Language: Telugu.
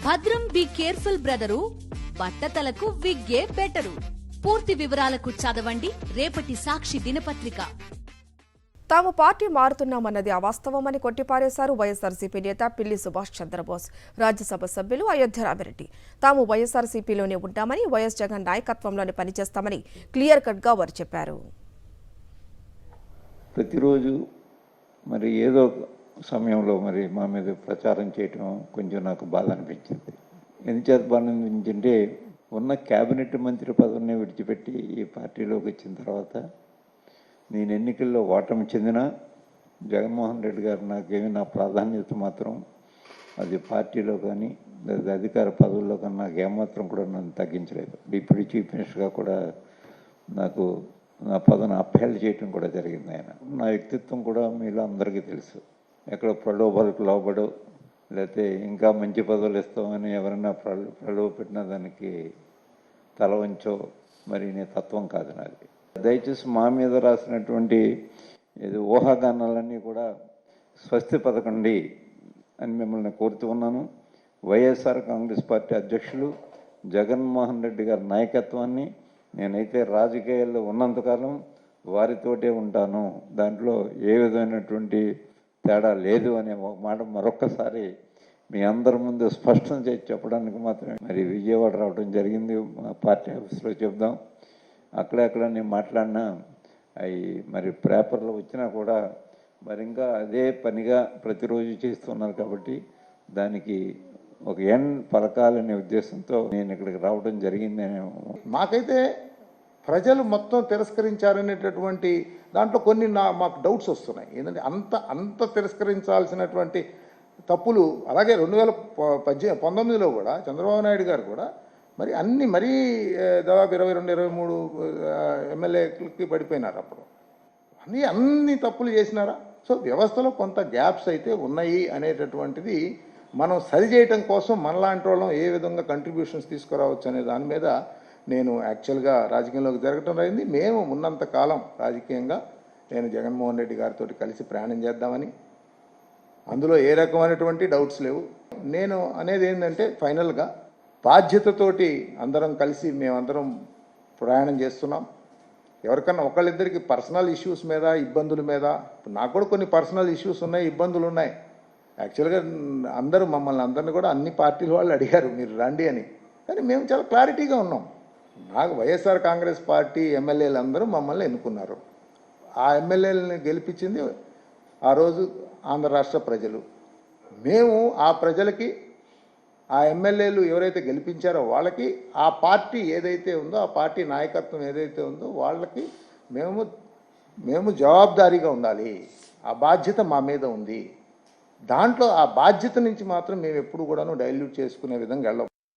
భద్రం బి కేర్ఫుల్ బ్రదరు, బట్టతలకు విగ్గే బెటరు. పూర్తి వివరాలకు చదవండి రేపటి సాక్షి దినపత్రిక. తాము పార్టీ మారుతున్నామన్నది అవాస్తవమని కొట్టిపారేశారు వైఎస్ఆర్సీపీ నేత పిల్లి సుభాష్ చంద్రబోస్. రాజ్యసభ సభ్యులు అయోధ్య రామిరెడ్డి తాము వైఎస్ఆర్సీపీలోనే ఉంటామని, వైఎస్ జగన్ నాయకత్వంలోనే పనిచేస్తామని క్లియర్ కట్గా వారు చెప్పారు. ప్రతిరోజు మరి ఏదో సమయంలో మరి మా మీద ప్రచారం చేయటం కొంచెం నాకు బాధ అనిపించింది. ఎందుచేత బాధ అనిపించింటే ఉన్న క్యాబినెట్ మంత్రి పదవిని విడిచిపెట్టి ఈ పార్టీలోకి వచ్చిన తర్వాత నేను ఎన్నికల్లో ఓటమి చెందిన జగన్మోహన్ రెడ్డి గారు నాకేమి నా ప్రాధాన్యత మాత్రం అది పార్టీలో కానీ లేదా అధికార పదవుల్లో కానీ నాకు ఏమాత్రం కూడా నన్ను తగ్గించలేదు. డిప్యూటీ చీఫ్ మినిస్టర్గా కూడా నాకు నా పదవిని అప్హెల్డ్ చేయటం కూడా జరిగింది. ఆయన నా వ్యక్తిత్వం కూడా మీలో అందరికీ తెలుసు. ఎక్కడ ప్రలోభాలకు లోబడు లేకపోతే ఇంకా మంచి పదవులు ఇస్తామని ఎవరైనా ప్రలోభ పెట్టిన దానికి తల వంచో మరి నీ తత్వం కాదు నాది. దయచేసి మా మీద రాసినటువంటి ఊహాగానాలన్నీ కూడా స్వస్తి పథకండి అని మిమ్మల్ని కోరుతూ ఉన్నాను. వైఎస్ఆర్ కాంగ్రెస్ పార్టీ అధ్యక్షులు జగన్మోహన్ రెడ్డి గారి నాయకత్వాన్ని నేనైతే రాజకీయాల్లో ఉన్నంతకాలం వారితోటే ఉంటాను, దాంట్లో ఏ విధమైనటువంటి తేడా లేదు అనే ఒక మాట మరొక్కసారి మీ అందరి ముందు స్పష్టం చేసి చెప్పడానికి మాత్రమే మరి విజయవాడ రావడం జరిగింది. మా పార్టీ ఆఫీస్లో చెప్దాం. అక్కడెక్కడ నేను మాట్లాడినా అవి మరి పేపర్లో వచ్చినా కూడా మరి ఇంకా అదే పనిగా ప్రతిరోజు చేస్తున్నారు కాబట్టి దానికి ఒక ఎండ్ పలకాలనే ఉద్దేశంతో నేను ఇక్కడికి రావడం జరిగింది. మాకైతే ప్రజలు మొత్తం తిరస్కరించారనేటటువంటి దాంట్లో కొన్ని మాకు డౌట్స్ వస్తున్నాయి. ఏంటంటే అంత తిరస్కరించాల్సినటువంటి తప్పులు అలాగే 2019లో కూడా చంద్రబాబు నాయుడు గారు కూడా మరీ దాదాపు 22-23 ఎమ్మెల్యేలకి పడిపోయినారు. అప్పుడు అన్ని తప్పులు చేసినారా? సో వ్యవస్థలో కొంత గ్యాప్స్ అయితే ఉన్నాయి అనేటటువంటిది మనం సరిచేయటం కోసం మనలాంటి వాళ్ళం ఏ విధంగా కంట్రిబ్యూషన్స్ తీసుకురావచ్చు అనే దాని మీద నేను యాక్చువల్గా రాజకీయంలోకి జరగటం అయింది. మేము ఉన్నంతకాలం రాజకీయంగా నేను జగన్మోహన్ రెడ్డి గారితో కలిసి ప్రయాణం చేద్దామని, అందులో ఏ రకమైనటువంటి డౌట్స్ లేవు. నేను అనేది ఏంటంటే ఫైనల్గా బాధ్యతతోటి అందరం కలిసి మేమందరం ప్రయాణం చేస్తున్నాం. ఎవరికన్నా ఒకళ్ళిద్దరికి పర్సనల్ ఇష్యూస్ మీద ఇబ్బందుల మీద, నాకు కూడా కొన్ని పర్సనల్ ఇష్యూస్ ఉన్నాయి, ఇబ్బందులు ఉన్నాయి. యాక్చువల్గా మమ్మల్ని అందరినీ కూడా అన్ని పార్టీల వాళ్ళు అడిగారు మీరు రండి అని, కానీ మేము చాలా క్లారిటీగా ఉన్నాం. నాకు వైఎస్ఆర్ కాంగ్రెస్ పార్టీ ఎమ్మెల్యేలు అందరూ మమ్మల్ని ఎన్నుకున్నారు. ఆ ఎమ్మెల్యేలని గెలిపించింది ఆ రోజు ఆంధ్ర రాష్ట్ర ప్రజలు. మేము ఆ ప్రజలకి ఆ ఎమ్మెల్యేలు ఎవరైతే గెలిపించారో వాళ్ళకి ఆ పార్టీ ఏదైతే ఉందో ఆ పార్టీ నాయకత్వం ఏదైతే ఉందో వాళ్ళకి మేము జవాబుదారీగా ఉండాలి. ఆ బాధ్యత మా మీద ఉంది. దాంట్లో ఆ బాధ్యత నుంచి మాత్రం మేము ఎప్పుడు కూడాను డైల్యూట్ చేసుకునే విధంగా వెళ్ళం.